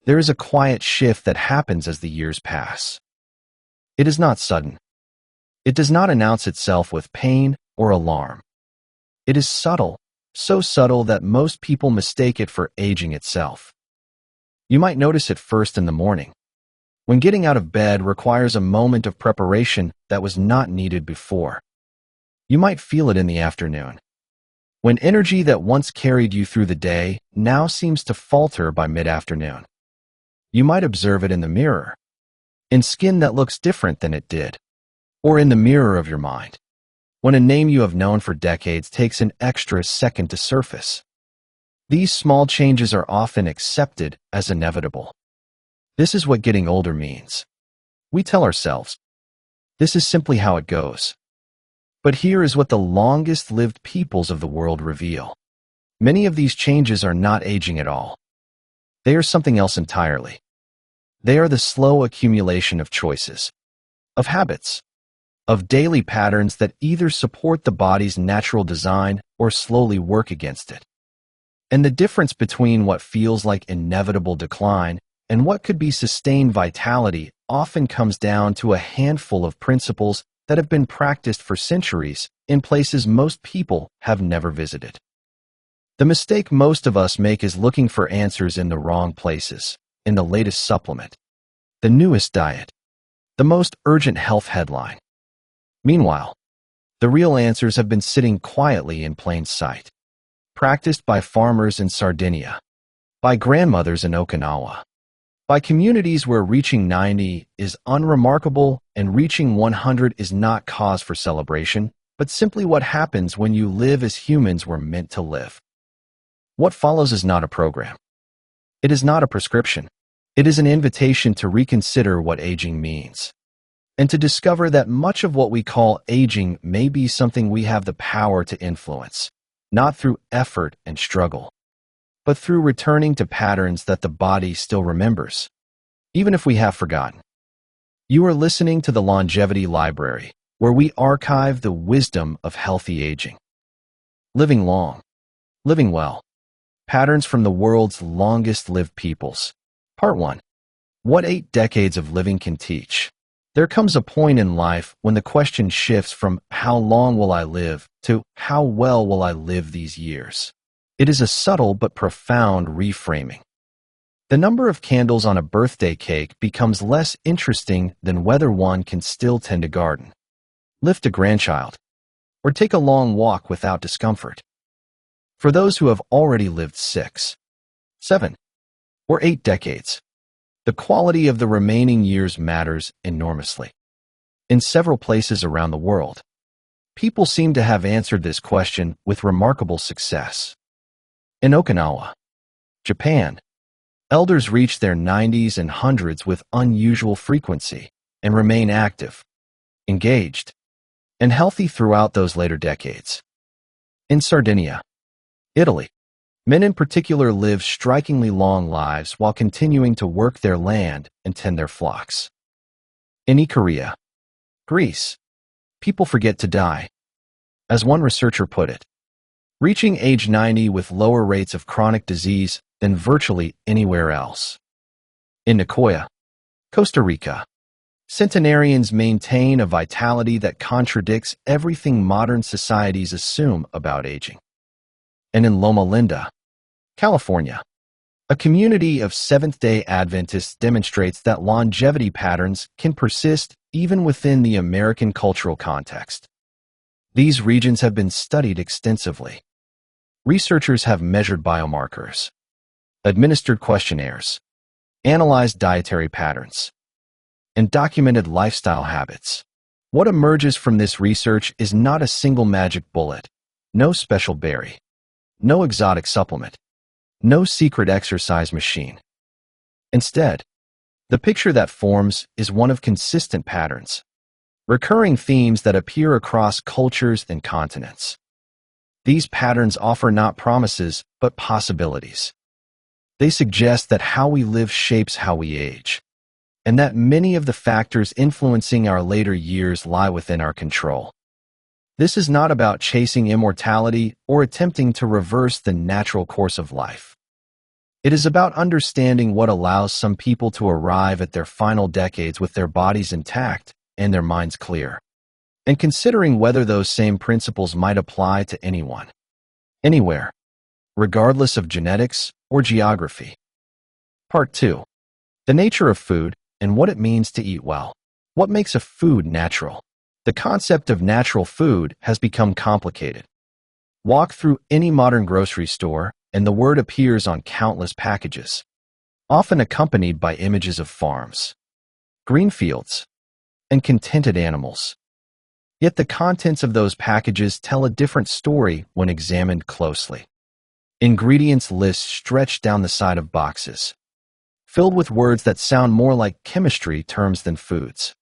there is a quiet shift that happens as the years pass. It is not sudden. It does not announce itself with pain or alarm. It is subtle, so subtle that most people mistake it for aging itself. You might notice it first in the morning, when getting out of bed requires a moment of preparation that was not needed before. You might feel it in the afternoon, when energy that once carried you through the day now seems to falter by mid-afternoon. You might observe it in the mirror, in skin that looks different than it did, or in the mirror of your mind, when a name you have known for decades takes an extra second to surface. These small changes are often accepted as inevitable. This is what getting older means. We tell ourselves, this is simply how it goes. But here is what the longest-lived peoples of the world reveal. Many of these changes are not aging at all. They are something else entirely. They are the slow accumulation of choices, of habits, of daily patterns that either support the body's natural design or slowly work against it. And the difference between what feels like inevitable decline and what could be sustained vitality often comes down to a handful of principles that have been practiced for centuries in places most people have never visited. The mistake most of us make is looking for answers in the wrong places, in the latest supplement, the newest diet, the most urgent health headline. Meanwhile, the real answers have been sitting quietly in plain sight, practiced by farmers in Sardinia, by grandmothers in Okinawa, by communities where reaching 90 is unremarkable and reaching 100 is not cause for celebration, but simply what happens when you live as humans were meant to live. What follows is not a program. It is not a prescription. It is an invitation to reconsider what aging means, and to discover that much of what we call aging may be something we have the power to influence, not through effort and struggle, but through returning to patterns that the body still remembers, even if we have forgotten. You are listening to the Longevity Library, where we archive the wisdom of healthy aging. Living long, living well, patterns from the world's longest-lived peoples. Part 1. What 8 decades of living can teach. There comes a point in life when the question shifts from how long will I live to how well will I live these years. It is a subtle but profound reframing. The number of candles on a birthday cake becomes less interesting than whether one can still tend a garden, lift a grandchild, or take a long walk without discomfort. For those who have already lived 6, 7, or 8 decades, the quality of the remaining years matters enormously. In several places around the world, people seem to have answered this question with remarkable success. In Okinawa, Japan, elders reach their 90s and 100s with unusual frequency and remain active, engaged, and healthy throughout those later decades. In Sardinia, Italy, men in particular live strikingly long lives while continuing to work their land and tend their flocks. In Ikaria, Greece, people forget to die. As one researcher put it, reaching age 90 with lower rates of chronic disease than virtually anywhere else. In Nicoya, Costa Rica, centenarians maintain a vitality that contradicts everything modern societies assume about aging. And in Loma Linda, California, a community of Seventh-day Adventists demonstrates that longevity patterns can persist even within the American cultural context. These regions have been studied extensively. Researchers have measured biomarkers, administered questionnaires, analyzed dietary patterns, and documented lifestyle habits. What emerges from this research is not a single magic bullet, no special berry, no exotic supplement, no secret exercise machine. Instead, the picture that forms is one of consistent patterns, recurring themes that appear across cultures and continents. These patterns offer not promises, but possibilities. They suggest that how we live shapes how we age, and that many of the factors influencing our later years lie within our control. This is not about chasing immortality or attempting to reverse the natural course of life. It is about understanding what allows some people to arrive at their final decades with their bodies intact and their minds clear, and considering whether those same principles might apply to anyone, anywhere, regardless of genetics or geography. Part 2. The nature of food and what it means to eat well. What makes a food natural? The concept of natural food has become complicated. Walk through any modern grocery store, and the word appears on countless packages, often accompanied by images of farms, green fields, and contented animals. Yet the contents of those packages tell a different story when examined closely. Ingredients lists stretch down the side of boxes, filled with words that sound more like chemistry terms than foods.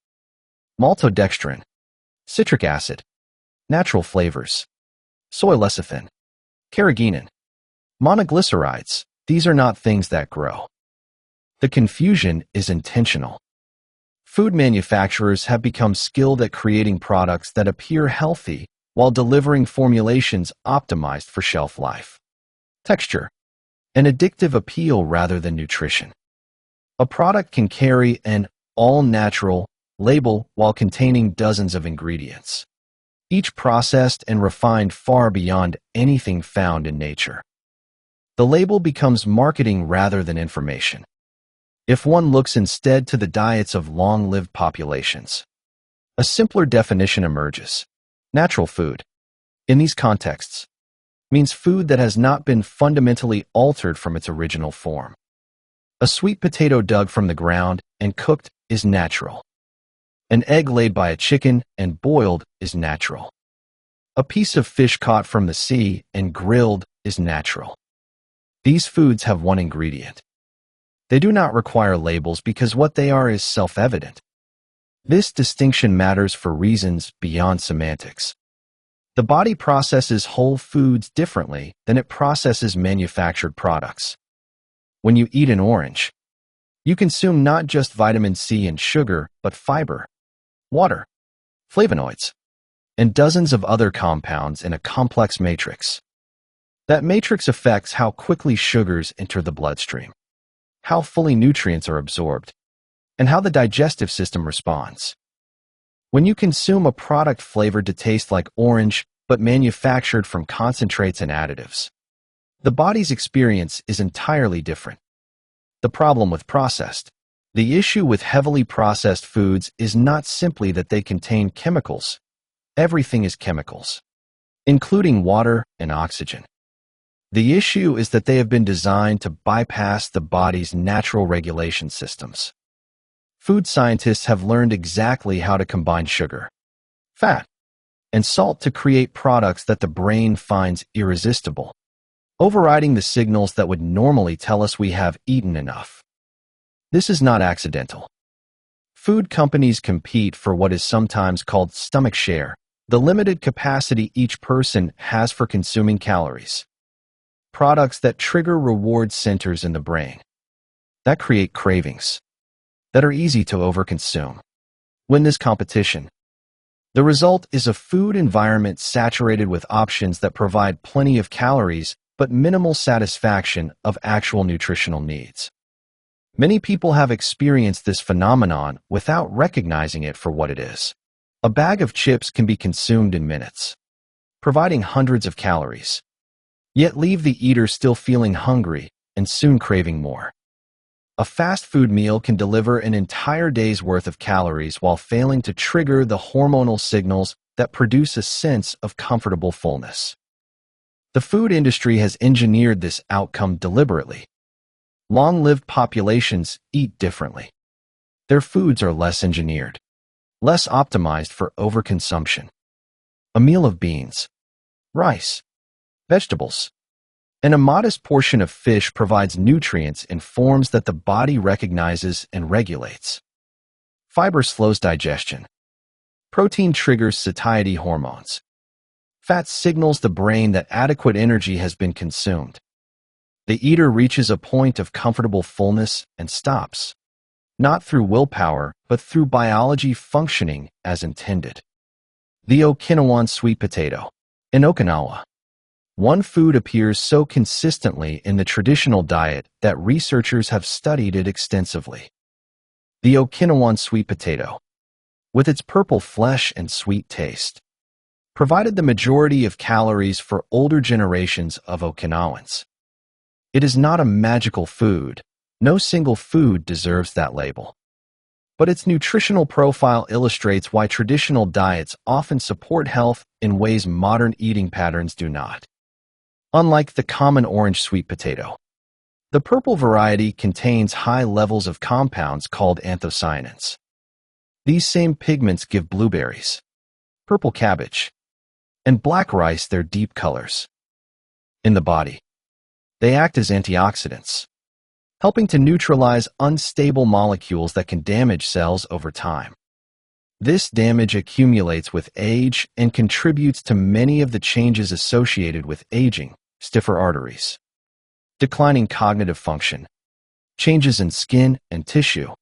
Maltodextrin, citric acid, natural flavors, soy lecithin, carrageenan, monoglycerides. These are not things that grow. The confusion is intentional. Food manufacturers have become skilled at creating products that appear healthy while delivering formulations optimized for shelf life, texture, and addictive appeal rather than nutrition. A product can carry an all-natural label while containing dozens of ingredients, each processed and refined far beyond anything found in nature. The label becomes marketing rather than information. If one looks instead to the diets of long-lived populations, a simpler definition emerges. Natural food, in these contexts, means food that has not been fundamentally altered from its original form. A sweet potato dug from the ground and cooked is natural. An egg laid by a chicken and boiled is natural. A piece of fish caught from the sea and grilled is natural. These foods have one ingredient. They do not require labels because what they are is self-evident. This distinction matters for reasons beyond semantics. The body processes whole foods differently than it processes manufactured products. When you eat an orange, you consume not just vitamin C and sugar, but fiber, water, flavonoids, and dozens of other compounds in a complex matrix. That matrix affects how quickly sugars enter the bloodstream, how fully nutrients are absorbed, and how the digestive system responds. When you consume a product flavored to taste like orange but manufactured from concentrates and additives, the body's experience is entirely different. The problem with the issue with heavily processed foods is not simply that they contain chemicals. Everything is chemicals, including water and oxygen. The issue is that they have been designed to bypass the body's natural regulation systems. Food scientists have learned exactly how to combine sugar, fat, and salt to create products that the brain finds irresistible, overriding the signals that would normally tell us we have eaten enough. This is not accidental. Food companies compete for what is sometimes called stomach share, the limited capacity each person has for consuming calories. Products that trigger reward centers in the brain, that create cravings, that are easy to overconsume. Win this competition. The result is a food environment saturated with options that provide plenty of calories but minimal satisfaction of actual nutritional needs. Many people have experienced this phenomenon without recognizing it for what it is. A bag of chips can be consumed in minutes, providing hundreds of calories, yet leave the eater still feeling hungry and soon craving more. A fast food meal can deliver an entire day's worth of calories while failing to trigger the hormonal signals that produce a sense of comfortable fullness. The food industry has engineered this outcome deliberately. Long-lived populations eat differently. Their foods are less engineered, less optimized for overconsumption. A meal of beans, rice, vegetables, and a modest portion of fish provides nutrients in forms that the body recognizes and regulates. Fiber slows digestion. Protein triggers satiety hormones. Fat signals the brain that adequate energy has been consumed. The eater reaches a point of comfortable fullness and stops, not through willpower, but through biology functioning as intended. The Okinawan sweet potato. In Okinawa, One food appears so consistently in the traditional diet that researchers have studied it extensively. The Okinawan sweet potato, with its purple flesh and sweet taste, provided the majority of calories for older generations of Okinawans. It is not a magical food. No single food deserves that label. But its nutritional profile illustrates why traditional diets often support health in ways modern eating patterns do not. Unlike the common orange sweet potato, the purple variety contains high levels of compounds called anthocyanins. These same pigments give blueberries, purple cabbage, and black rice their deep colors. In the body, they act as antioxidants, helping to neutralize unstable molecules that can damage cells over time. This damage accumulates with age and contributes to many of the changes associated with aging: stiffer arteries, declining cognitive function, changes in skin and tissue.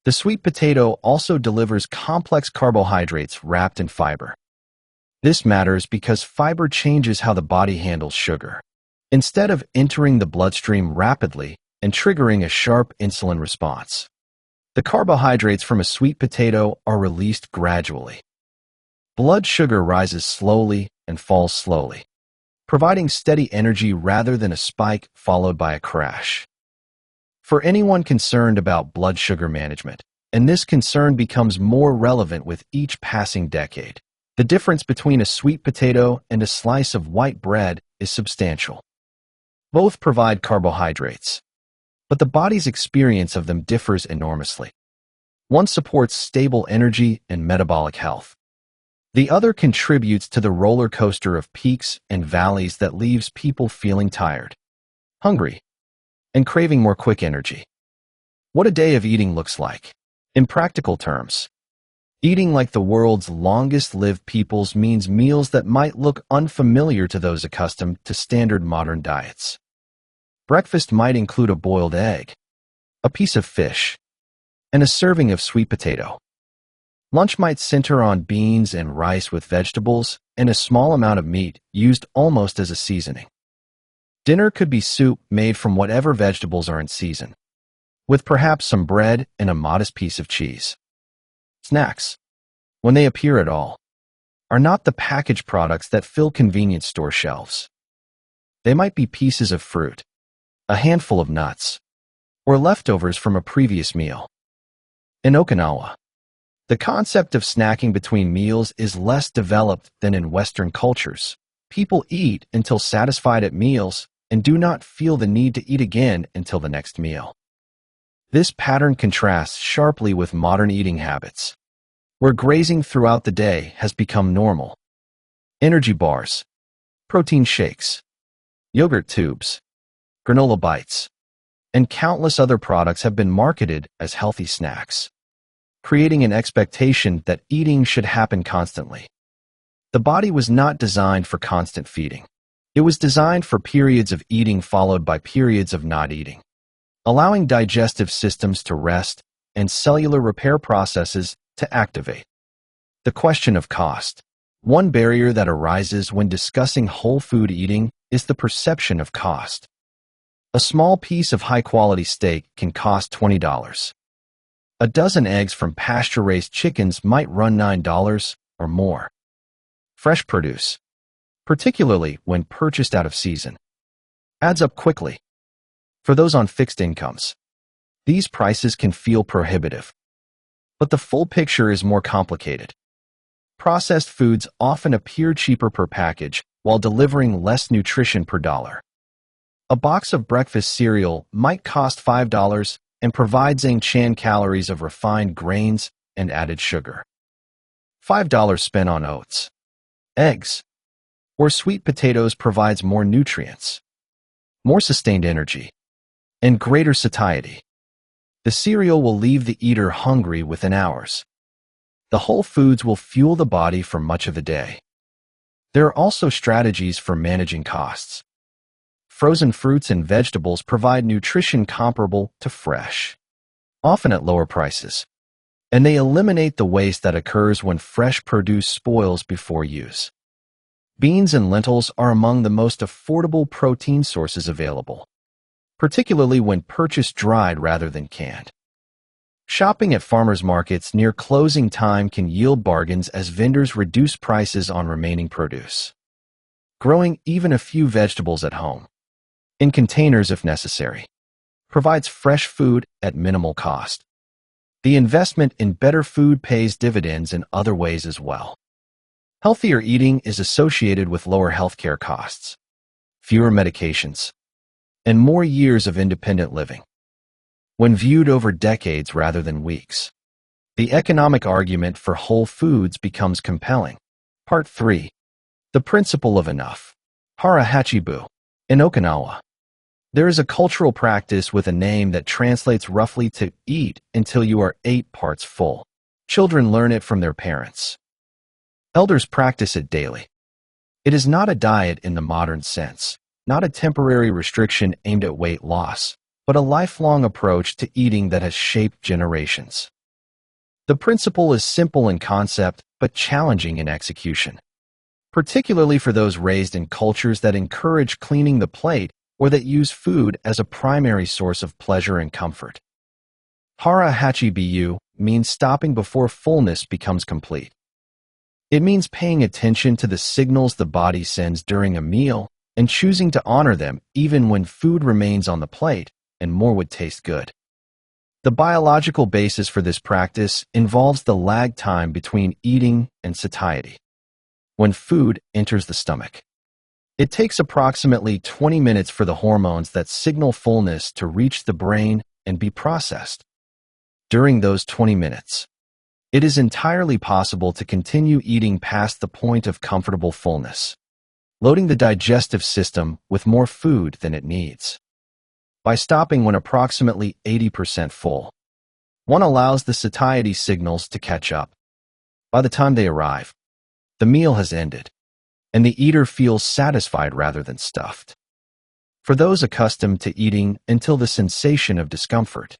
The sweet potato also delivers complex carbohydrates wrapped in fiber. This matters because fiber changes how the body handles sugar. Instead of entering the bloodstream rapidly and triggering a sharp insulin response, the carbohydrates from a sweet potato are released gradually. Blood sugar rises slowly and falls slowly, providing steady energy rather than a spike followed by a crash. For anyone concerned about blood sugar management, and this concern becomes more relevant with each passing decade, the difference between a sweet potato and a slice of white bread is substantial. Both provide carbohydrates, but the body's experience of them differs enormously. One supports stable energy and metabolic health. The other contributes to the roller coaster of peaks and valleys that leaves people feeling tired, hungry, and craving more quick energy. What a day of eating looks like. In practical terms, eating like the world's longest-lived peoples means meals that might look unfamiliar to those accustomed to standard modern diets. Breakfast might include a boiled egg, a piece of fish, and a serving of sweet potato. Lunch might center on beans and rice with vegetables and a small amount of meat used almost as a seasoning. Dinner could be soup made from whatever vegetables are in season, with perhaps some bread and a modest piece of cheese. Snacks, when they appear at all, are not the packaged products that fill convenience store shelves. They might be pieces of fruit, a handful of nuts, or leftovers from a previous meal. In Okinawa, the concept of snacking between meals is less developed than in Western cultures. People eat until satisfied at meals and do not feel the need to eat again until the next meal. This pattern contrasts sharply with modern eating habits, where grazing throughout the day has become normal. Energy bars, protein shakes, yogurt tubes, granola bites, and countless other products have been marketed as healthy snacks, creating an expectation that eating should happen constantly. The body was not designed for constant feeding. It was designed for periods of eating followed by periods of not eating, allowing digestive systems to rest and cellular repair processes to activate. The question of cost. One barrier that arises when discussing whole food eating is the perception of cost. A small piece of high-quality steak can cost $20. A dozen eggs from pasture-raised chickens might run $9 or more. Fresh produce, particularly when purchased out of season, adds up quickly. For those on fixed incomes, these prices can feel prohibitive. But the full picture is more complicated. Processed foods often appear cheaper per package while delivering less nutrition per dollar. A box of breakfast cereal might cost $5 and provide Zhang calories of refined grains and added sugar. $5 spent on oats, eggs, or sweet potatoes provides more nutrients, more sustained energy, and greater satiety. The cereal will leave the eater hungry within hours. The whole foods will fuel the body for much of the day. There are also strategies for managing costs. Frozen fruits and vegetables provide nutrition comparable to fresh, often at lower prices, and they eliminate the waste that occurs when fresh produce spoils before use. Beans and lentils are among the most affordable protein sources available, particularly when purchased dried rather than canned. Shopping at farmers markets near closing time can yield bargains as vendors reduce prices on remaining produce. Growing even a few vegetables at home, in containers if necessary, provides fresh food at minimal cost. The investment in better food pays dividends in other ways as well. Healthier eating is associated with lower healthcare costs, fewer medications, and more years of independent living. When viewed over decades rather than weeks, the economic argument for whole foods becomes compelling. Part 3. The Principle of Enough. Hara Hachibu. In Okinawa, there is a cultural practice with a name that translates roughly to eat until you are 8 parts full. Children learn it from their parents. Elders practice it daily. It is not a diet in the modern sense, not a temporary restriction aimed at weight loss, but a lifelong approach to eating that has shaped generations. The principle is simple in concept, but challenging in execution, particularly for those raised in cultures that encourage cleaning the plate or that use food as a primary source of pleasure and comfort. Hara Hachibu means stopping before fullness becomes complete. It means paying attention to the signals the body sends during a meal and choosing to honor them even when food remains on the plate and more would taste good. The biological basis for this practice involves the lag time between eating and satiety. When food enters the stomach, it takes approximately 20 minutes for the hormones that signal fullness to reach the brain and be processed. During those 20 minutes, it is entirely possible to continue eating past the point of comfortable fullness, loading the digestive system with more food than it needs. By stopping when approximately 80% full, one allows the satiety signals to catch up. By the time they arrive, the meal has ended, and the eater feels satisfied rather than stuffed. For those accustomed to eating until the sensation of discomfort,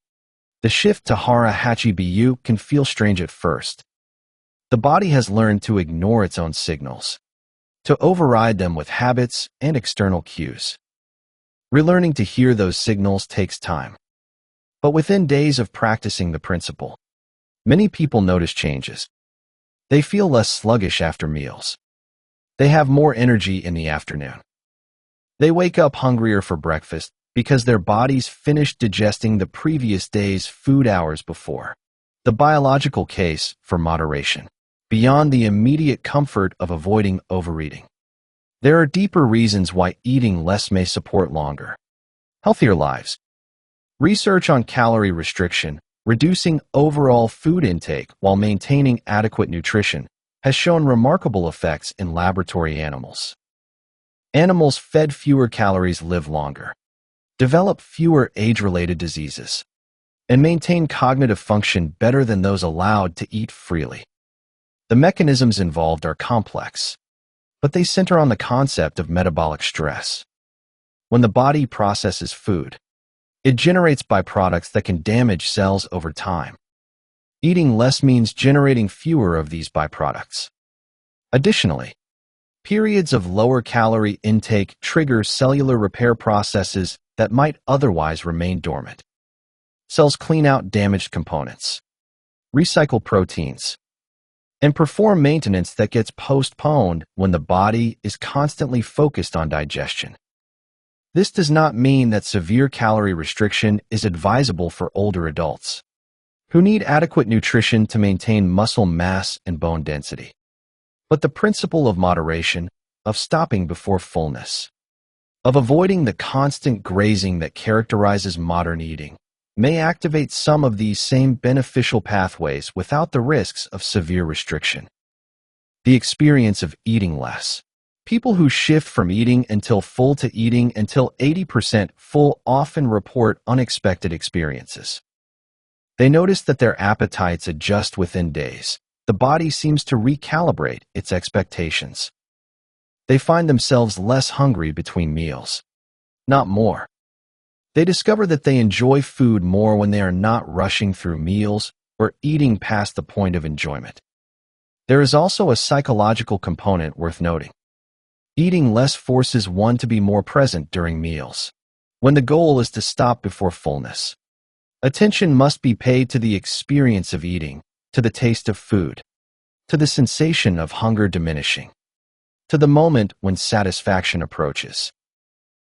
the shift to Hara Hachibu can feel strange at first. The body has learned to ignore its own signals, to override them with habits and external cues. Relearning to hear those signals takes time. But within days of practicing the principle, many people notice changes. They feel less sluggish after meals. They have more energy in the afternoon. They wake up hungrier for breakfast because their bodies finished digesting the previous day's food hours before. The biological case for moderation, beyond the immediate comfort of avoiding overeating. There are deeper reasons why eating less may support longer, healthier lives. Research on calorie restriction, reducing overall food intake while maintaining adequate nutrition, has shown remarkable effects in laboratory animals. Animals fed fewer calories live longer, develop fewer age-related diseases, and maintain cognitive function better than those allowed to eat freely. The mechanisms involved are complex, but they center on the concept of metabolic stress. When the body processes food, it generates byproducts that can damage cells over time. Eating less means generating fewer of these byproducts. Additionally, periods of lower calorie intake trigger cellular repair processes that might otherwise remain dormant. Cells clean out damaged components, recycle proteins, and perform maintenance that gets postponed when the body is constantly focused on digestion. This does not mean that severe calorie restriction is advisable for older adults who need adequate nutrition to maintain muscle mass and bone density. But the principle of moderation, of stopping before fullness, of avoiding the constant grazing that characterizes modern eating, may activate some of these same beneficial pathways without the risks of severe restriction. The experience of eating less. People who shift from eating until full to eating until 80% full often report unexpected experiences. They notice that their appetites adjust within days. The body seems to recalibrate its expectations. They find themselves less hungry between meals, not more. They discover that they enjoy food more when they are not rushing through meals or eating past the point of enjoyment. There is also a psychological component worth noting. Eating less forces one to be more present during meals, when the goal is to stop before fullness. Attention must be paid to the experience of eating, to the taste of food, to the sensation of hunger diminishing, to the moment when satisfaction approaches.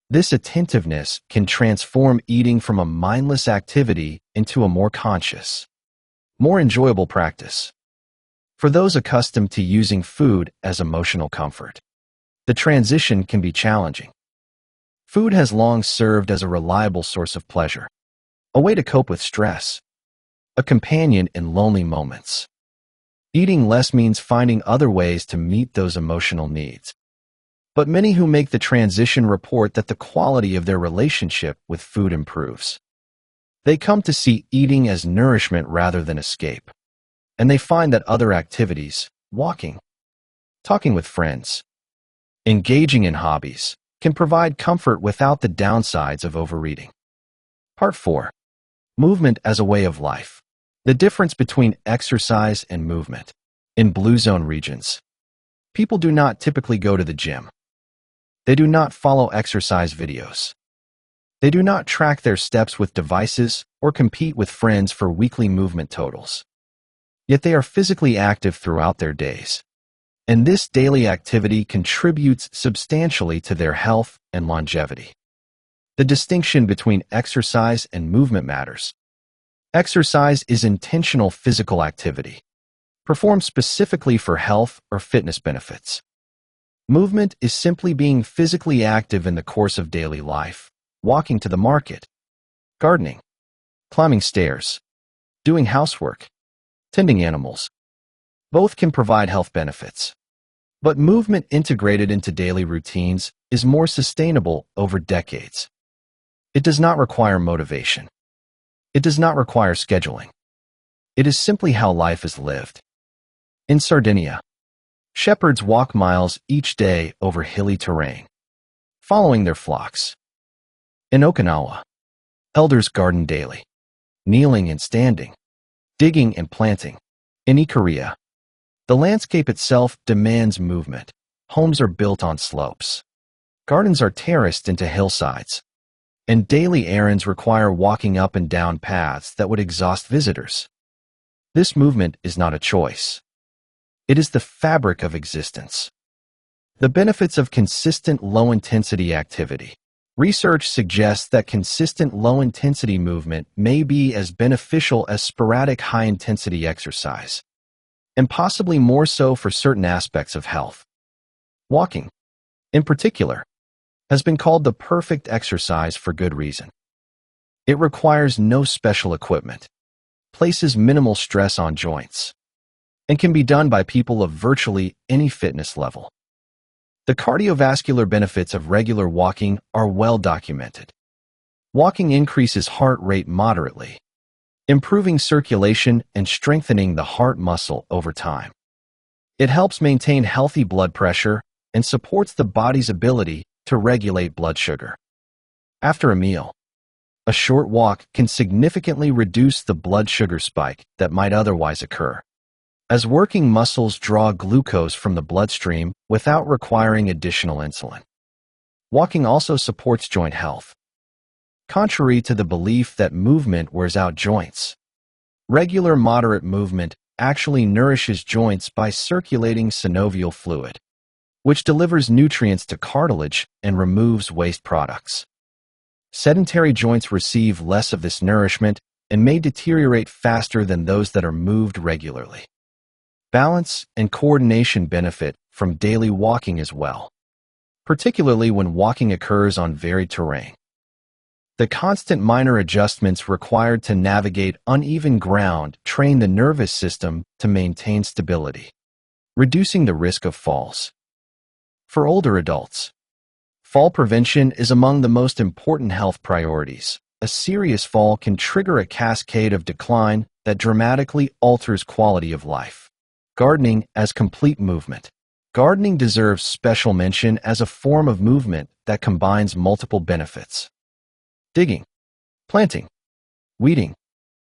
This attentiveness can transform eating from a mindless activity into a more conscious, more enjoyable practice. For those accustomed to using food as emotional comfort, the transition can be challenging. Food has long served as a reliable source of pleasure, a way to cope with stress, a companion in lonely moments. Eating less means finding other ways to meet those emotional needs. But many who make the transition report that the quality of their relationship with food improves. They come to see eating as nourishment rather than escape, and they find that other activities, walking, talking with friends, engaging in hobbies, can provide comfort without the downsides of overeating. Part 4. Movement as a way of life. The difference between exercise and movement. In blue zone regions, people do not typically go to the gym. They do not follow exercise videos. They do not track their steps with devices or compete with friends for weekly movement totals. Yet they are physically active throughout their days. And this daily activity contributes substantially to their health and longevity. The distinction between exercise and movement matters. Exercise is intentional physical activity, performed specifically for health or fitness benefits. Movement is simply being physically active in the course of daily life, walking to the market, gardening, climbing stairs, doing housework, tending animals. Both can provide health benefits. But movement integrated into daily routines is more sustainable over decades. It does not require motivation. It does not require scheduling. It is simply how life is lived. In Sardinia, shepherds walk miles each day over hilly terrain, following their flocks. In Okinawa, elders garden daily, kneeling and standing, digging and planting. In Ikaria, the landscape itself demands movement. Homes are built on slopes. Gardens are terraced into hillsides. And daily errands require walking up and down paths that would exhaust visitors. This movement is not a choice. It is the fabric of existence. The benefits of consistent low-intensity activity. Research suggests that consistent low-intensity movement may be as beneficial as sporadic high-intensity exercise, and possibly more so for certain aspects of health. Walking, in particular, has been called the perfect exercise for good reason. It requires no special equipment, places minimal stress on joints, and can be done by people of virtually any fitness level. The cardiovascular benefits of regular walking are well documented. Walking increases heart rate moderately, improving circulation and strengthening the heart muscle over time. It helps maintain healthy blood pressure and supports the body's ability to regulate blood sugar. After a meal, a short walk can significantly reduce the blood sugar spike that might otherwise occur, as working muscles draw glucose from the bloodstream without requiring additional insulin. Walking also supports joint health. Contrary to the belief that movement wears out joints, regular moderate movement actually nourishes joints by circulating synovial fluid, which delivers nutrients to cartilage and removes waste products. Sedentary joints receive less of this nourishment and may deteriorate faster than those that are moved regularly. Balance and coordination benefit from daily walking as well, particularly when walking occurs on varied terrain. The constant minor adjustments required to navigate uneven ground train the nervous system to maintain stability, reducing the risk of falls. For older adults, fall prevention is among the most important health priorities. A serious fall can trigger a cascade of decline that dramatically alters quality of life. Gardening as complete movement. Gardening deserves special mention as a form of movement that combines multiple benefits. Digging, planting, weeding,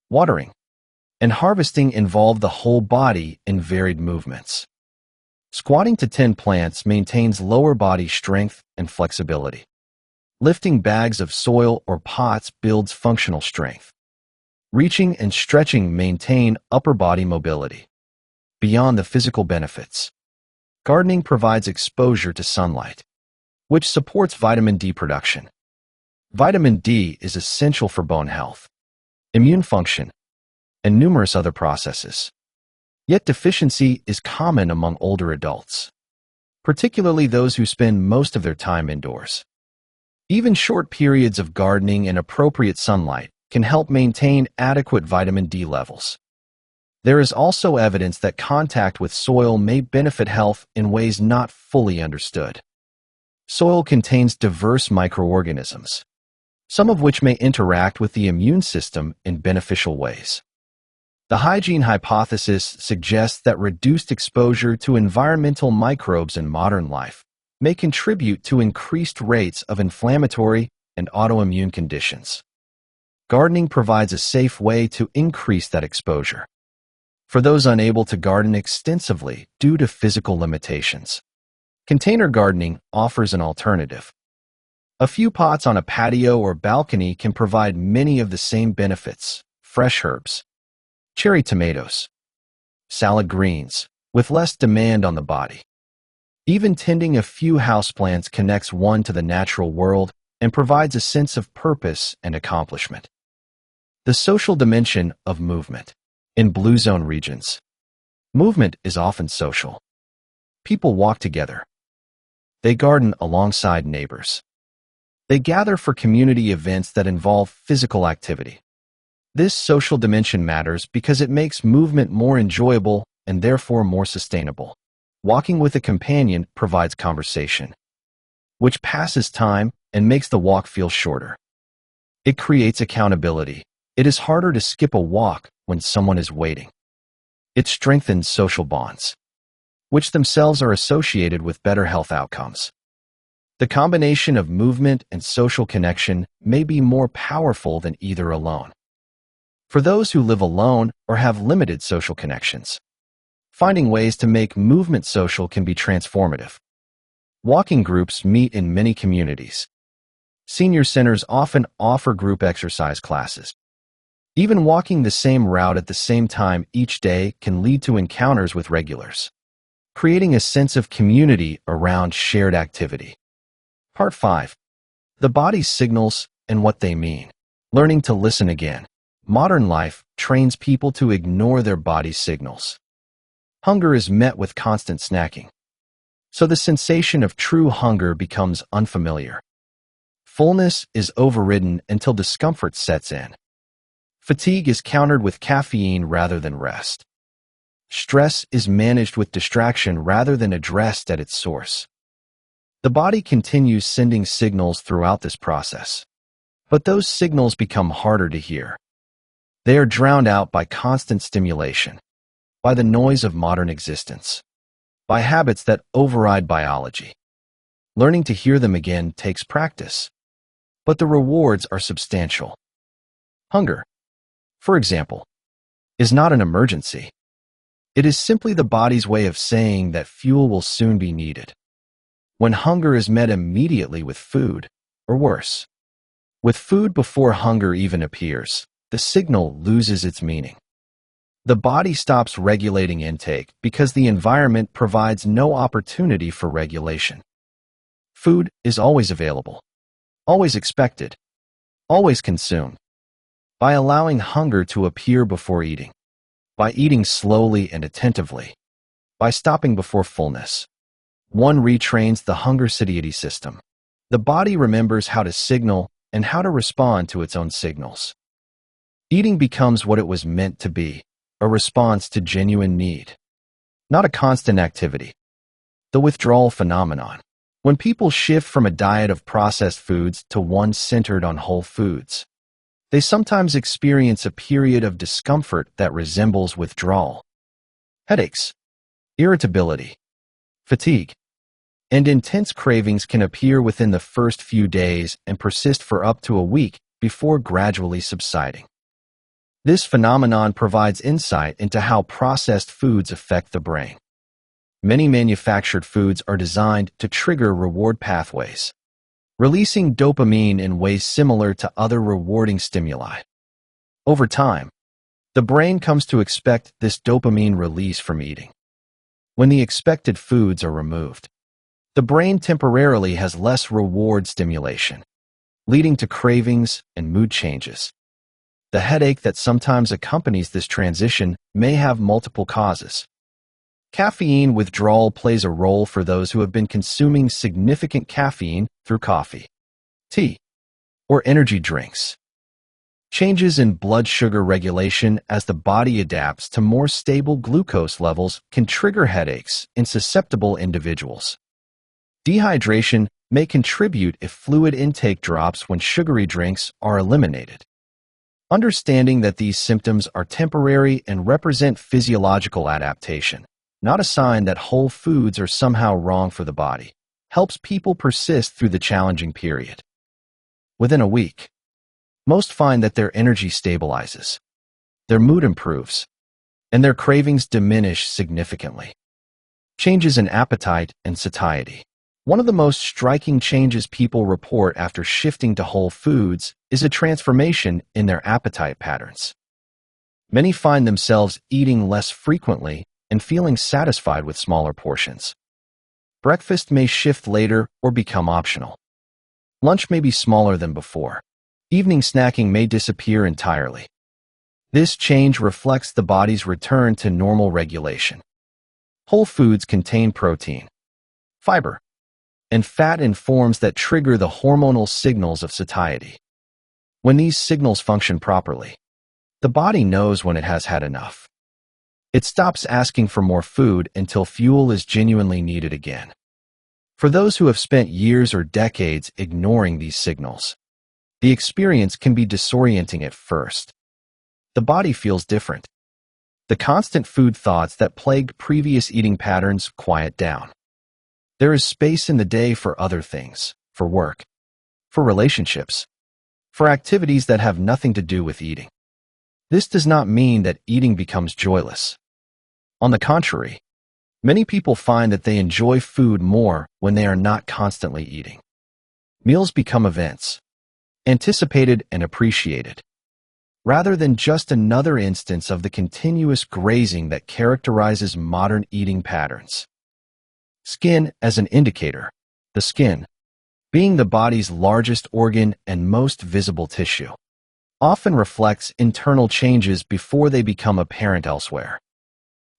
watering, and harvesting involve the whole body in varied movements. Squatting to tend plants maintains lower body strength and flexibility. Lifting bags of soil or pots builds functional strength. Reaching and stretching maintain upper body mobility. Beyond the physical benefits, gardening provides exposure to sunlight, which supports vitamin D production. Vitamin D is essential for bone health, immune function, and numerous other processes. Yet deficiency is common among older adults, particularly those who spend most of their time indoors. Even short periods of gardening and appropriate sunlight can help maintain adequate vitamin D levels. There is also evidence that contact with soil may benefit health in ways not fully understood. Soil contains diverse microorganisms, some of which may interact with the immune system in beneficial ways. The hygiene hypothesis suggests that reduced exposure to environmental microbes in modern life may contribute to increased rates of inflammatory and autoimmune conditions. Gardening provides a safe way to increase that exposure. For those unable to garden extensively due to physical limitations, container gardening offers an alternative. A few pots on a patio or balcony can provide many of the same benefits: fresh herbs, cherry tomatoes, salad greens, with less demand on the body. Even tending a few houseplants connects one to the natural world and provides a sense of purpose and accomplishment. The social dimension of movement. In blue zone regions, movement is often social. People walk together. They garden alongside neighbors. They gather for community events that involve physical activity. This social dimension matters because it makes movement more enjoyable and therefore more sustainable. Walking with a companion provides conversation, which passes time and makes the walk feel shorter. It creates accountability. It is harder to skip a walk when someone is waiting. It strengthens social bonds, which themselves are associated with better health outcomes. The combination of movement and social connection may be more powerful than either alone. For those who live alone or have limited social connections, finding ways to make movement social can be transformative. Walking groups meet in many communities. Senior centers often offer group exercise classes. Even walking the same route at the same time each day can lead to encounters with regulars, creating a sense of community around shared activity. Part 5. The body's signals and what they mean. Learning to listen again. Modern life trains people to ignore their body's signals. Hunger is met with constant snacking, so the sensation of true hunger becomes unfamiliar. Fullness is overridden until discomfort sets in. Fatigue is countered with caffeine rather than rest. Stress is managed with distraction rather than addressed at its source. The body continues sending signals throughout this process, but those signals become harder to hear. They are drowned out by constant stimulation, by the noise of modern existence, by habits that override biology. Learning to hear them again takes practice, but the rewards are substantial. Hunger, for example, is not an emergency. It is simply the body's way of saying that fuel will soon be needed. When hunger is met immediately with food, or worse, with food before hunger even appears, the signal loses its meaning. The body stops regulating intake because the environment provides no opportunity for regulation. Food is always available, always expected, always consumed. By allowing hunger to appear before eating, by eating slowly and attentively, by stopping before fullness, one retrains the hunger satiety system. The body remembers how to signal and how to respond to its own signals. Eating becomes what it was meant to be, a response to genuine need, not a constant activity. The withdrawal phenomenon. When people shift from a diet of processed foods to one centered on whole foods, they sometimes experience a period of discomfort that resembles withdrawal. Headaches, irritability, fatigue, and intense cravings can appear within the first few days and persist for up to a week before gradually subsiding. This phenomenon provides insight into how processed foods affect the brain. Many manufactured foods are designed to trigger reward pathways, releasing dopamine in ways similar to other rewarding stimuli. Over time, the brain comes to expect this dopamine release from eating. When the expected foods are removed, the brain temporarily has less reward stimulation, leading to cravings and mood changes. The headache that sometimes accompanies this transition may have multiple causes. Caffeine withdrawal plays a role for those who have been consuming significant caffeine through coffee, tea, or energy drinks. Changes in blood sugar regulation as the body adapts to more stable glucose levels can trigger headaches in susceptible individuals. Dehydration may contribute if fluid intake drops when sugary drinks are eliminated. Understanding that these symptoms are temporary and represent physiological adaptation, not a sign that whole foods are somehow wrong for the body, helps people persist through the challenging period. Within a week, most find that their energy stabilizes, their mood improves, and their cravings diminish significantly. Changes in appetite and satiety. One of the most striking changes people report after shifting to whole foods is a transformation in their appetite patterns. Many find themselves eating less frequently and feeling satisfied with smaller portions. Breakfast may shift later or become optional. Lunch may be smaller than before. Evening snacking may disappear entirely. This change reflects the body's return to normal regulation. Whole foods contain protein, fiber, and fat in forms that trigger the hormonal signals of satiety. When these signals function properly, the body knows when it has had enough. It stops asking for more food until fuel is genuinely needed again. For those who have spent years or decades ignoring these signals, the experience can be disorienting at first. The body feels different. The constant food thoughts that plagued previous eating patterns quiet down. There is space in the day for other things, for work, for relationships, for activities that have nothing to do with eating. This does not mean that eating becomes joyless. On the contrary, many people find that they enjoy food more when they are not constantly eating. Meals become events, anticipated and appreciated, rather than just another instance of the continuous grazing that characterizes modern eating patterns. Skin as an indicator. The skin, being the body's largest organ and most visible tissue, often reflects internal changes before they become apparent elsewhere.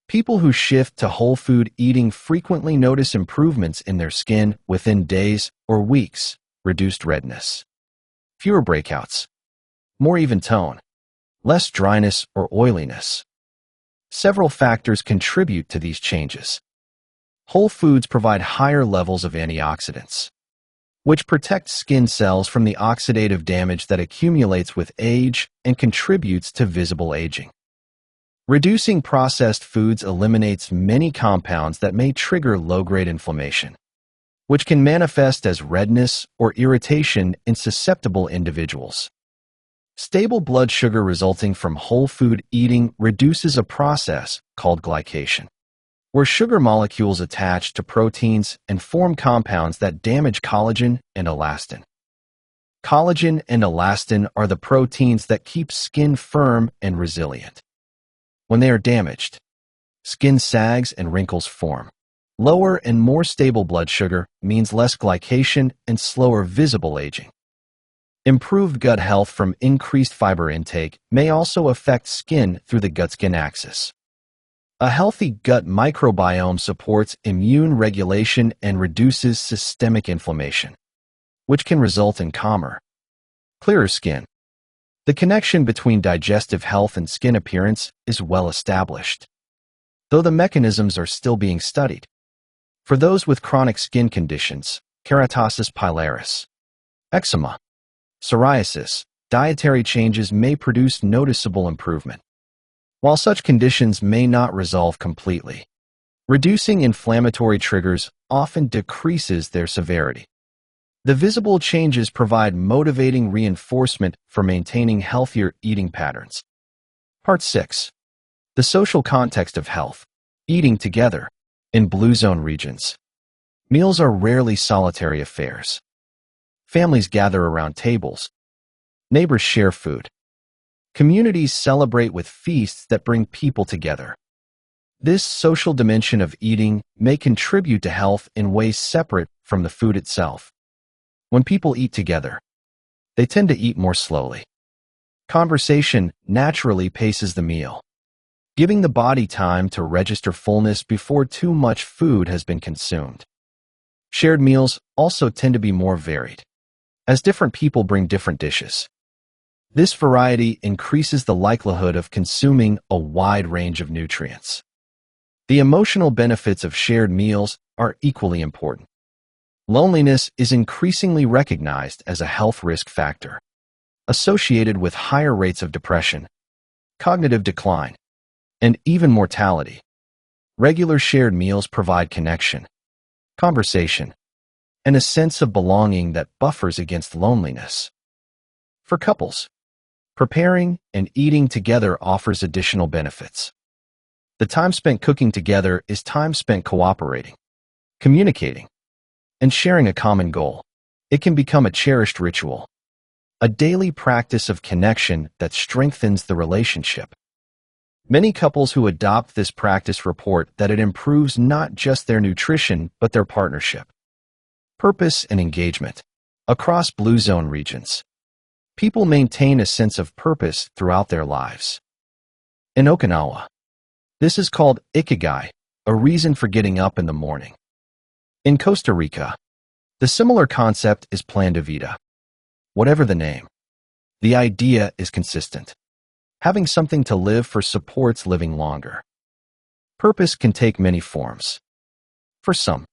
People who shift to whole food eating frequently notice improvements in their skin within days or weeks, reduced redness, fewer breakouts, more even tone, less dryness or oiliness. Several factors contribute to these changes. Whole foods provide higher levels of antioxidants, which protect skin cells from the oxidative damage that accumulates with age and contributes to visible aging. Reducing processed foods eliminates many compounds that may trigger low-grade inflammation, which can manifest as redness or irritation in susceptible individuals. Stable blood sugar resulting from whole food eating reduces a process called glycation, where sugar molecules attach to proteins and form compounds that damage collagen and elastin. Collagen and elastin are the proteins that keep skin firm and resilient. When they are damaged, skin sags and wrinkles form. Lower and more stable blood sugar means less glycation and slower visible aging. Improved gut health from increased fiber intake may also affect skin through the gut-skin axis. A healthy gut microbiome supports immune regulation and reduces systemic inflammation, which can result in calmer, clearer skin. The connection between digestive health and skin appearance is well established, though the mechanisms are still being studied. For those with chronic skin conditions, keratosis pilaris, eczema, psoriasis, dietary changes may produce noticeable improvement. While such conditions may not resolve completely, reducing inflammatory triggers often decreases their severity. The visible changes provide motivating reinforcement for maintaining healthier eating patterns. Part 6. The social context of health. Eating together. In blue zone regions, meals are rarely solitary affairs. Families gather around tables. Neighbors share food. Communities celebrate with feasts that bring people together. This social dimension of eating may contribute to health in ways separate from the food itself. When people eat together, they tend to eat more slowly. Conversation naturally paces the meal, giving the body time to register fullness before too much food has been consumed. Shared meals also tend to be more varied, as different people bring different dishes. This variety increases the likelihood of consuming a wide range of nutrients. The emotional benefits of shared meals are equally important. Loneliness is increasingly recognized as a health risk factor, associated with higher rates of depression, cognitive decline, and even mortality. Regular shared meals provide connection, conversation, and a sense of belonging that buffers against loneliness. For couples, preparing and eating together offers additional benefits. The time spent cooking together is time spent cooperating, communicating, and sharing a common goal. It can become a cherished ritual, a daily practice of connection that strengthens the relationship. Many couples who adopt this practice report that it improves not just their nutrition, but their partnership. Purpose and engagement. Across blue zone regions, people maintain a sense of purpose throughout their lives. In Okinawa, this is called Ikigai, a reason for getting up in the morning. In Costa Rica, the similar concept is plan de vida. Whatever the name, the idea is consistent. Having something to live for supports living longer. Purpose can take many forms. For some,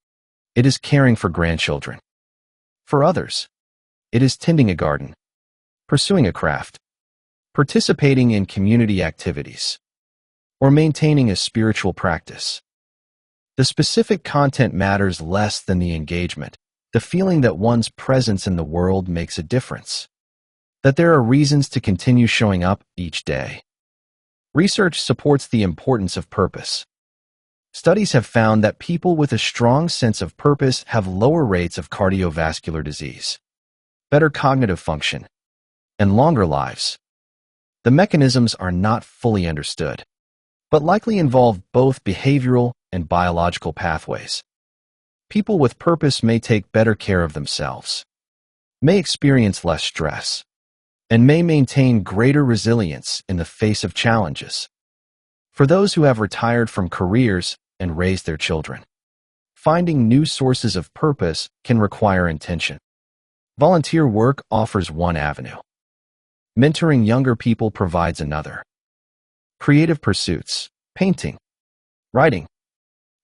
it is caring for grandchildren. For others, it is tending a garden, pursuing a craft, participating in community activities, or maintaining a spiritual practice. The specific content matters less than the engagement, the feeling that one's presence in the world makes a difference, that there are reasons to continue showing up each day. Research supports the importance of purpose. Studies have found that people with a strong sense of purpose have lower rates of cardiovascular disease, better cognitive function, and longer lives. The mechanisms are not fully understood, but likely involve both behavioral and biological pathways. People with purpose may take better care of themselves, may experience less stress, and may maintain greater resilience in the face of challenges. For those who have retired from careers and raised their children, finding new sources of purpose can require intention. Volunteer work offers one avenue. Mentoring younger people provides another. Creative pursuits, painting, writing,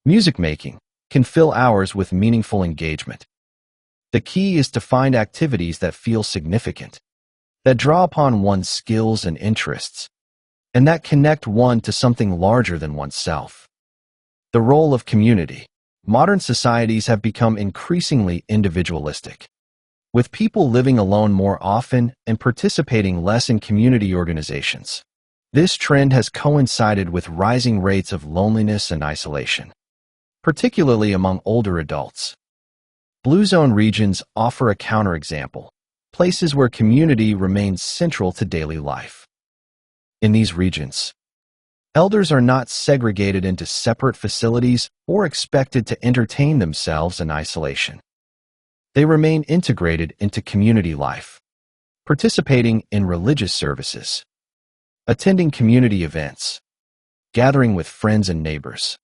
music making, can fill hours with meaningful engagement. The key is to find activities that feel significant, that draw upon one's skills and interests, and that connect one to something larger than oneself. The role of community. Modern societies have become increasingly individualistic, with people living alone more often and participating less in community organizations. This trend has coincided with rising rates of loneliness and isolation, particularly among older adults. Blue zone regions offer a counterexample, places where community remains central to daily life. In these regions, elders are not segregated into separate facilities or expected to entertain themselves in isolation. They remain integrated into community life, participating in religious services, attending community events, gathering with friends and neighbors.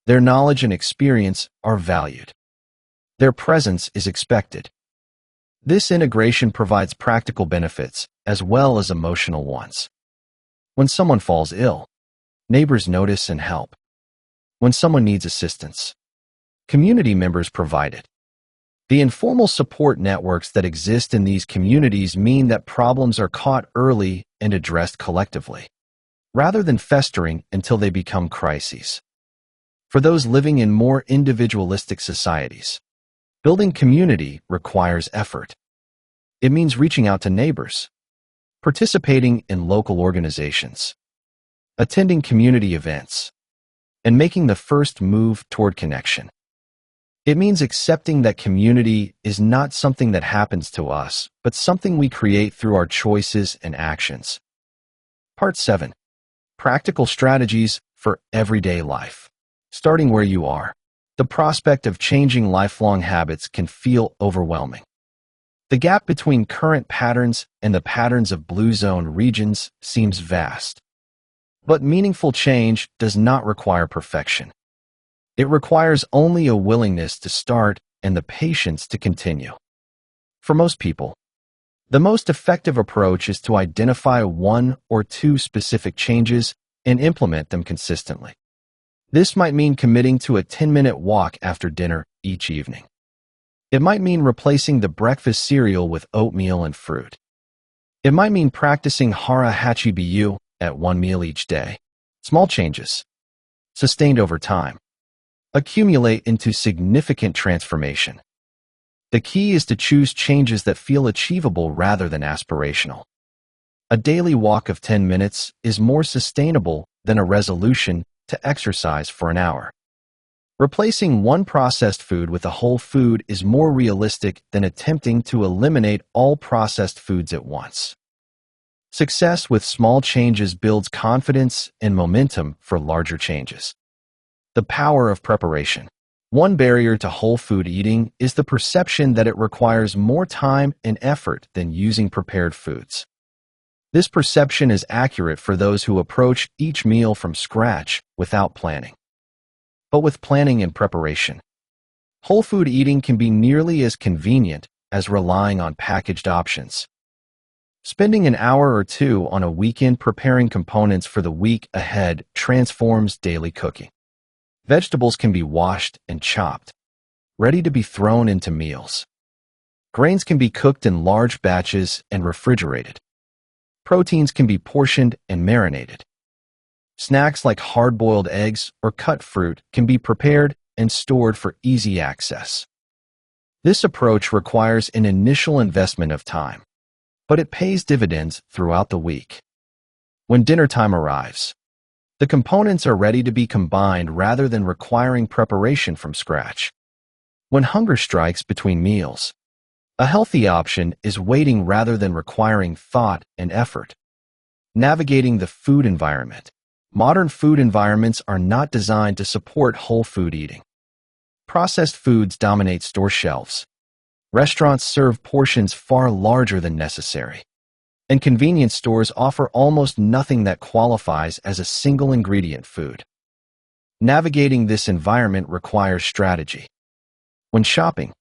Their knowledge and experience are valued. Their presence is expected. This integration provides practical benefits as well as emotional ones. When someone falls ill, neighbors notice and help. When someone needs assistance, community members provide it. The informal support networks that exist in these communities mean that problems are caught early and addressed collectively, rather than festering until they become crises. For those living in more individualistic societies, building community requires effort. It means reaching out to neighbors, participating in local organizations, attending community events, and making the first move toward connection. It means accepting that community is not something that happens to us, but something we create through our choices and actions. Part 7. Practical strategies for everyday life. Starting where you are. The prospect of changing lifelong habits can feel overwhelming. The gap between current patterns and the patterns of blue zone regions seems vast. But meaningful change does not require perfection. It requires only a willingness to start and the patience to continue. For most people, the most effective approach is to identify one or two specific changes and implement them consistently. This might mean committing to a 10-minute walk after dinner each evening. It might mean replacing the breakfast cereal with oatmeal and fruit. It might mean practicing hara hachibiyu at one meal each day. Small changes, sustained over time, accumulate into significant transformation. The key is to choose changes that feel achievable rather than aspirational. A daily walk of 10 minutes is more sustainable than a resolution to exercise for an hour. Replacing one processed food with a whole food is more realistic than attempting to eliminate all processed foods at once. Success with small changes builds confidence and momentum for larger changes. The power of preparation. One barrier to whole food eating is the perception that it requires more time and effort than using prepared foods. This perception is accurate for those who approach each meal from scratch without planning. But with planning and preparation, whole food eating can be nearly as convenient as relying on packaged options. Spending an hour or two on a weekend preparing components for the week ahead transforms daily cooking. Vegetables can be washed and chopped, ready to be thrown into meals. Grains can be cooked in large batches and refrigerated. Proteins can be portioned and marinated. Snacks like hard-boiled eggs or cut fruit can be prepared and stored for easy access. This approach requires an initial investment of time, but it pays dividends throughout the week. When dinner time arrives, the components are ready to be combined rather than requiring preparation from scratch. When hunger strikes between meals, a healthy option is waiting rather than requiring thought and effort. Navigating the food environment. Modern food environments are not designed to support whole food eating. Processed foods dominate store shelves. Restaurants serve portions far larger than necessary. And convenience stores offer almost nothing that qualifies as a single ingredient food. Navigating this environment requires strategy. When shopping,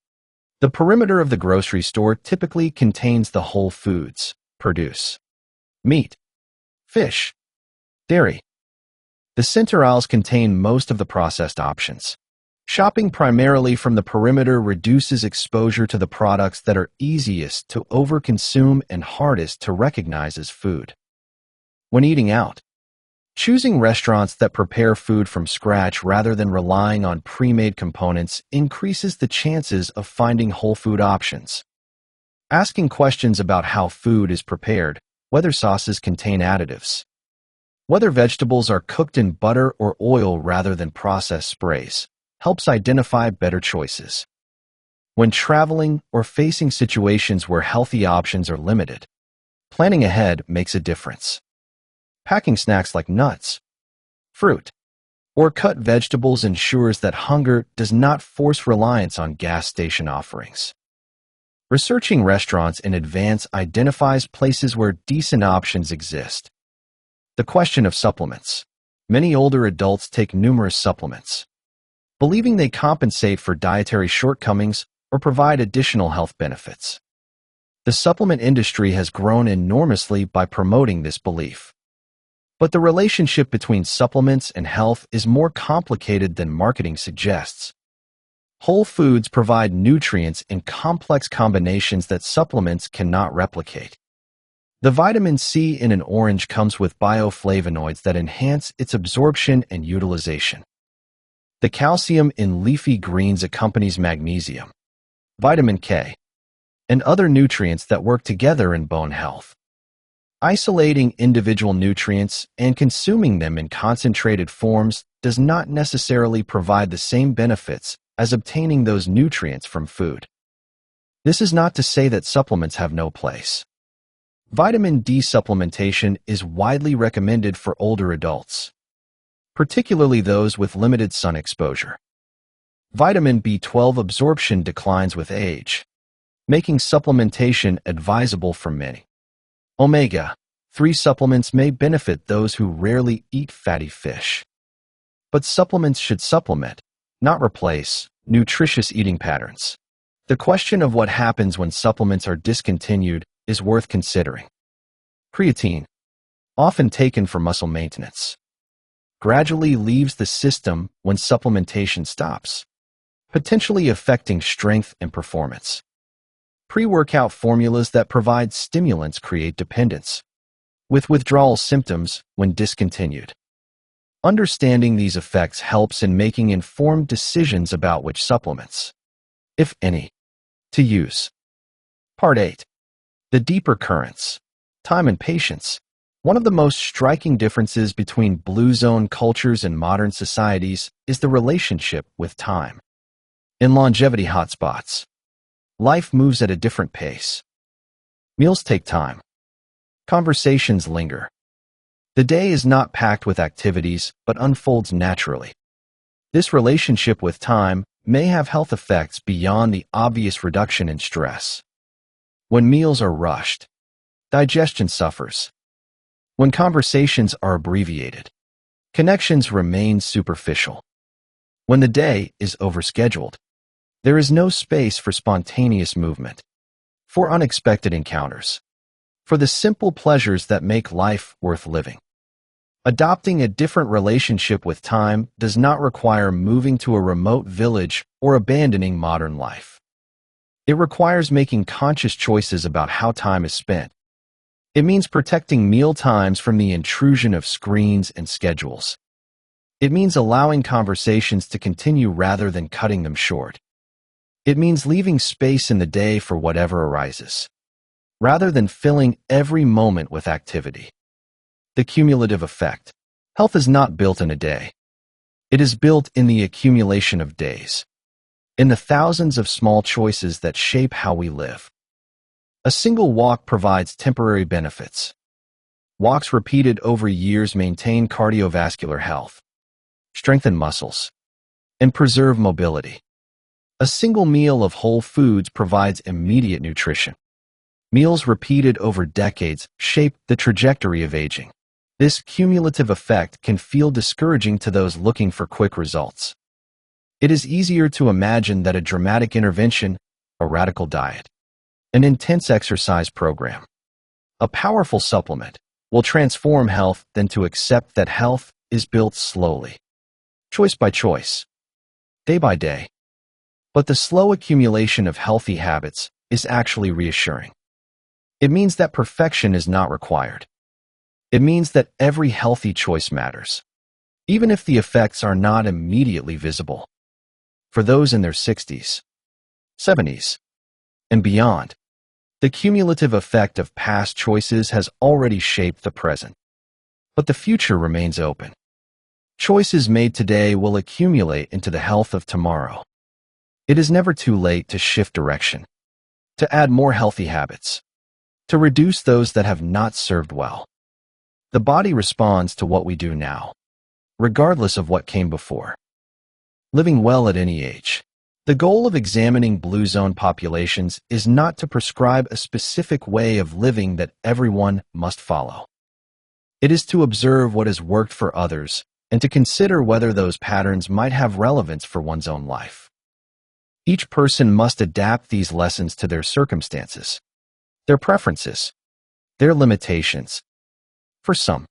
the perimeter of the grocery store typically contains the whole foods, produce, meat, fish, dairy. The center aisles contain most of the processed options. Shopping primarily from the perimeter reduces exposure to the products that are easiest to overconsume and hardest to recognize as food. When eating out, choosing restaurants that prepare food from scratch rather than relying on pre-made components increases the chances of finding whole food options. Asking questions about how food is prepared, whether sauces contain additives, whether vegetables are cooked in butter or oil rather than processed sprays, helps identify better choices. When traveling or facing situations where healthy options are limited, planning ahead makes a difference. Packing snacks like nuts, fruit, or cut vegetables ensures that hunger does not force reliance on gas station offerings. Researching restaurants in advance identifies places where decent options exist. The question of supplements. Many older adults take numerous supplements, believing they compensate for dietary shortcomings or provide additional health benefits. The supplement industry has grown enormously by promoting this belief. But the relationship between supplements and health is more complicated than marketing suggests. Whole foods provide nutrients in complex combinations that supplements cannot replicate. The vitamin C in an orange comes with bioflavonoids that enhance its absorption and utilization. The calcium in leafy greens accompanies magnesium, vitamin K, and other nutrients that work together in bone health. Isolating individual nutrients and consuming them in concentrated forms does not necessarily provide the same benefits as obtaining those nutrients from food. This is not to say that supplements have no place. Vitamin D supplementation is widely recommended for older adults, particularly those with limited sun exposure. Vitamin B12 absorption declines with age, making supplementation advisable for many. Omega-3 supplements may benefit those who rarely eat fatty fish. But supplements should supplement, not replace, nutritious eating patterns. The question of what happens when supplements are discontinued is worth considering. Creatine, often taken for muscle maintenance, gradually leaves the system when supplementation stops, potentially affecting strength and performance. Pre-workout formulas that provide stimulants create dependence, with withdrawal symptoms when discontinued. Understanding these effects helps in making informed decisions about which supplements, if any, to use. Part 8. The deeper currents. Time and patience. One of the most striking differences between blue zone cultures and modern societies is the relationship with time. In longevity hotspots, life moves at a different pace. Meals take time. Conversations linger. The day is not packed with activities, but unfolds naturally. This relationship with time may have health effects beyond the obvious reduction in stress. When meals are rushed, digestion suffers. When conversations are abbreviated, connections remain superficial. When the day is overscheduled, there is no space for spontaneous movement, for unexpected encounters, for the simple pleasures that make life worth living. Adopting a different relationship with time does not require moving to a remote village or abandoning modern life. It requires making conscious choices about how time is spent. It means protecting meal times from the intrusion of screens and schedules. It means allowing conversations to continue rather than cutting them short. It means leaving space in the day for whatever arises, rather than filling every moment with activity. The cumulative effect. Health is not built in a day. It is built in the accumulation of days, in the thousands of small choices that shape how we live. A single walk provides temporary benefits. Walks repeated over years maintain cardiovascular health, strengthen muscles, and preserve mobility. A single meal of whole foods provides immediate nutrition. Meals repeated over decades shape the trajectory of aging. This cumulative effect can feel discouraging to those looking for quick results. It is easier to imagine that a dramatic intervention, a radical diet, an intense exercise program, a powerful supplement, will transform health than to accept that health is built slowly, choice by choice, day by day. But the slow accumulation of healthy habits is actually reassuring. It means that perfection is not required. It means that every healthy choice matters, even if the effects are not immediately visible. For those in their 60s, 70s, and beyond, the cumulative effect of past choices has already shaped the present. But the future remains open. Choices made today will accumulate into the health of tomorrow. It is never too late to shift direction, to add more healthy habits, to reduce those that have not served well. The body responds to what we do now, regardless of what came before. Living well at any age. The goal of examining blue zone populations is not to prescribe a specific way of living that everyone must follow. It is to observe what has worked for others and to consider whether those patterns might have relevance for one's own life. Each person must adapt these lessons to their circumstances, their preferences, their limitations. For some,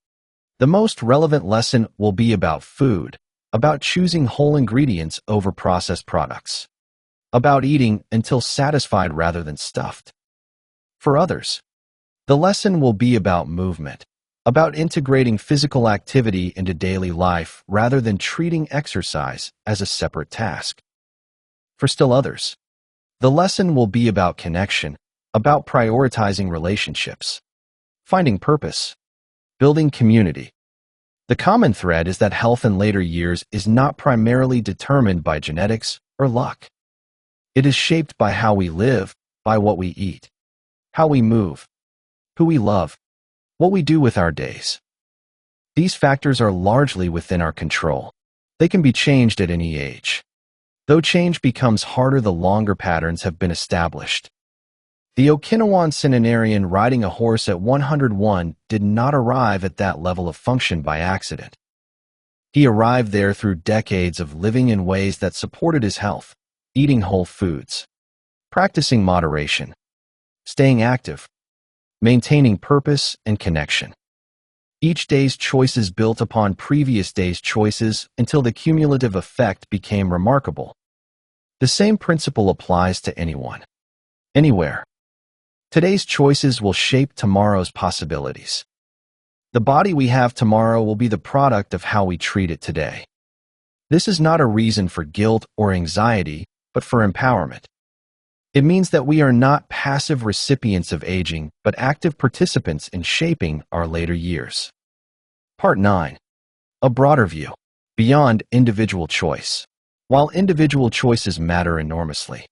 the most relevant lesson will be about food, about choosing whole ingredients over processed products, about eating until satisfied rather than stuffed. For others, the lesson will be about movement, about integrating physical activity into daily life rather than treating exercise as a separate task. For still others, the lesson will be about connection, about prioritizing relationships, finding purpose, building community, The common thread is that health in later years is not primarily determined by genetics or luck. It is shaped by how we live, by what we eat, how we move, who we love, what we do with our days. These factors are largely within our control. They can be changed at any age, though change becomes harder the longer patterns have been established. The Okinawan centenarian riding a horse at 101 did not arrive at that level of function by accident. He arrived there through decades of living in ways that supported his health, eating whole foods, practicing moderation, staying active, maintaining purpose and connection. Each day's choices built upon previous day's choices until the cumulative effect became remarkable. The same principle applies to anyone, anywhere. Today's choices will shape tomorrow's possibilities. The body we have tomorrow will be the product of how we treat it today. This is not a reason for guilt or anxiety, but for empowerment. It means that we are not passive recipients of aging, but active participants in shaping our later years. Part 9. A broader view. Beyond individual choice. While individual choices matter enormously,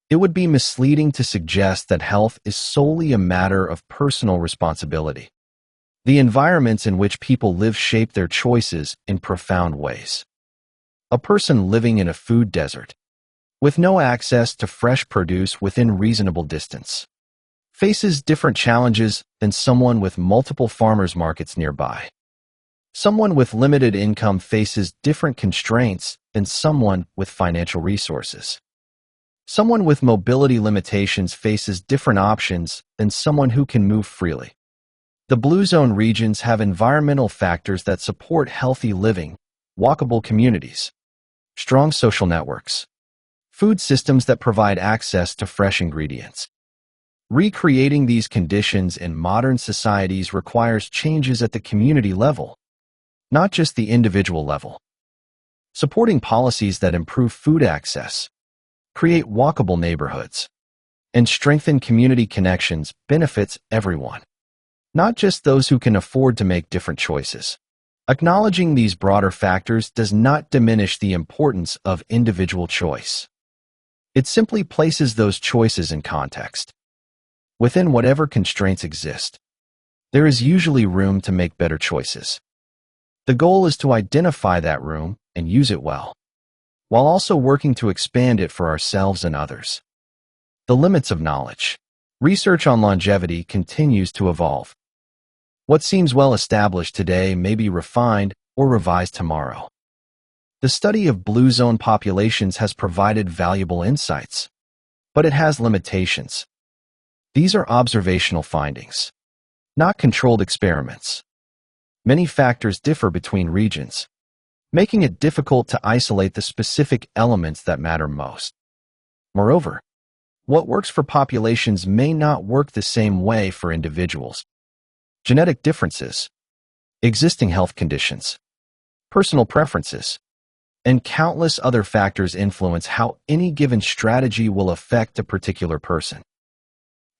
it would be misleading to suggest that health is solely a matter of personal responsibility. The environments in which people live shape their choices in profound ways. A person living in a food desert, with no access to fresh produce within reasonable distance, faces different challenges than someone with multiple farmers markets nearby. Someone with limited income faces different constraints than someone with financial resources. Someone with mobility limitations faces different options than someone who can move freely. The Blue Zone regions have environmental factors that support healthy living, walkable communities, strong social networks, food systems that provide access to fresh ingredients. Recreating these conditions in modern societies requires changes at the community level, not just the individual level. Supporting policies that improve food access, create walkable neighborhoods, and strengthen community connections benefits everyone, not just those who can afford to make different choices. Acknowledging these broader factors does not diminish the importance of individual choice. It simply places those choices in context. Within whatever constraints exist, there is usually room to make better choices. The goal is to identify that room and use it well, while also working to expand it for ourselves and others. The limits of knowledge. Research on longevity continues to evolve. What seems well established today may be refined or revised tomorrow. The study of Blue Zone populations has provided valuable insights, but it has limitations. These are observational findings, not controlled experiments. Many factors differ between regions, making it difficult to isolate the specific elements that matter most. Moreover, what works for populations may not work the same way for individuals. Genetic differences, existing health conditions, personal preferences, and countless other factors influence how any given strategy will affect a particular person.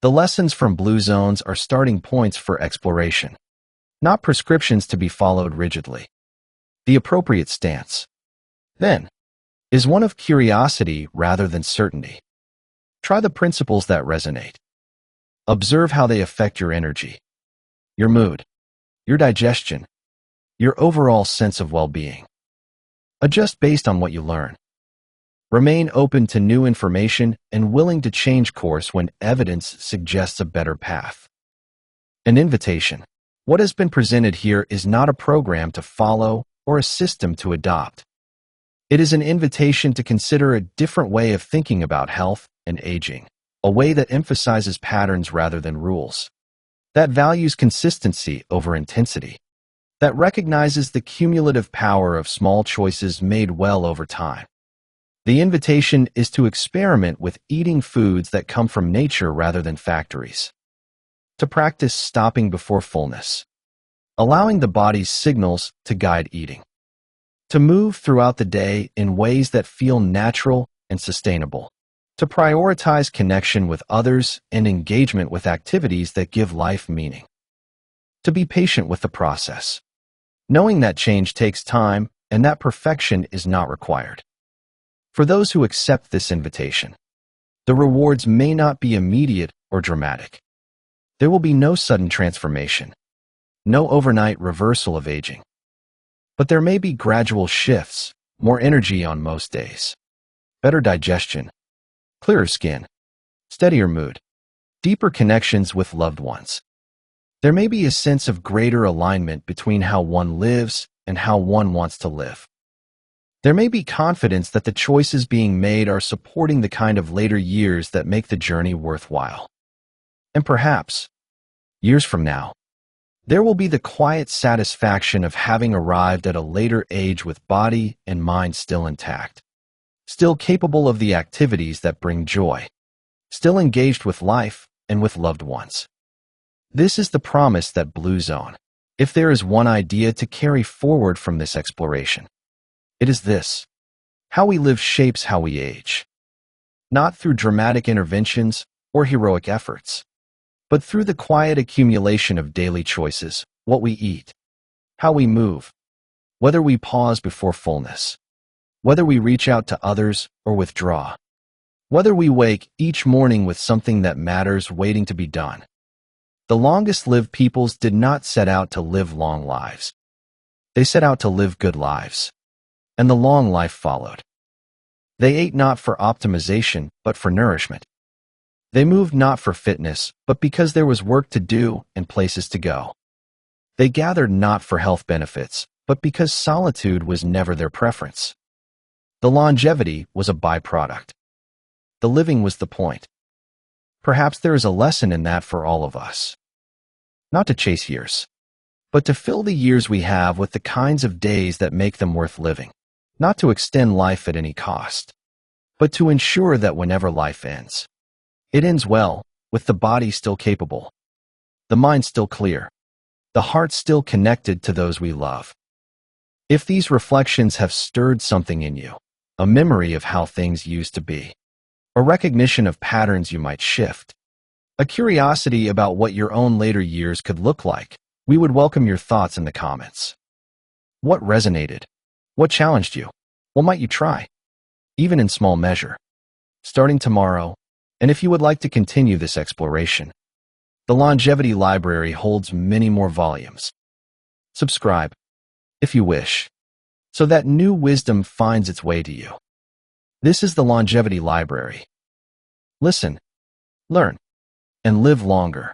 The lessons from Blue Zones are starting points for exploration, not prescriptions to be followed rigidly. The appropriate stance, then, is one of curiosity rather than certainty. Try the principles that resonate. Observe how they affect your energy, your mood, your digestion, your overall sense of well-being. Adjust based on what you learn. Remain open to new information and willing to change course when evidence suggests a better path. An invitation. What has been presented here is not a program to follow or a system to adopt. It is an invitation to consider a different way of thinking about health and aging, a way that emphasizes patterns rather than rules, that values consistency over intensity, that recognizes the cumulative power of small choices made well over time. The invitation is to experiment with eating foods that come from nature rather than factories, to practice stopping before fullness, allowing the body's signals to guide eating, to move throughout the day in ways that feel natural and sustainable, to prioritize connection with others and engagement with activities that give life meaning, to be patient with the process, knowing that change takes time and that perfection is not required. For those who accept this invitation, the rewards may not be immediate or dramatic. There will be no sudden transformation, no overnight reversal of aging. But there may be gradual shifts, more energy on most days, better digestion, clearer skin, steadier mood, deeper connections with loved ones. There may be a sense of greater alignment between how one lives and how one wants to live. There may be confidence that the choices being made are supporting the kind of later years that make the journey worthwhile. And perhaps, years from now, there will be the quiet satisfaction of having arrived at a later age with body and mind still intact, still capable of the activities that bring joy, still engaged with life and with loved ones. This is the promise that Blue Zone, if there is one idea to carry forward from this exploration, it is this: how we live shapes how we age, not through dramatic interventions or heroic efforts, but through the quiet accumulation of daily choices, what we eat, how we move, whether we pause before fullness, whether we reach out to others or withdraw, whether we wake each morning with something that matters waiting to be done. The longest-lived peoples did not set out to live long lives. They set out to live good lives, and the long life followed. They ate not for optimization, but for nourishment. They moved not for fitness, but because there was work to do and places to go. They gathered not for health benefits, but because solitude was never their preference. The longevity was a byproduct. The living was the point. Perhaps there is a lesson in that for all of us. Not to chase years, but to fill the years we have with the kinds of days that make them worth living. Not to extend life at any cost, but to ensure that whenever life ends, it ends well, with the body still capable, the mind still clear, the heart still connected to those we love. If these reflections have stirred something in you, a memory of how things used to be, a recognition of patterns you might shift, a curiosity about what your own later years could look like, we would welcome your thoughts in the comments. What resonated? What challenged you? What might you try? Even in small measure. Starting tomorrow, and if you would like to continue this exploration, the Longevity Library holds many more volumes. Subscribe, if you wish, so that new wisdom finds its way to you. This is the Longevity Library. Listen, learn, and live longer.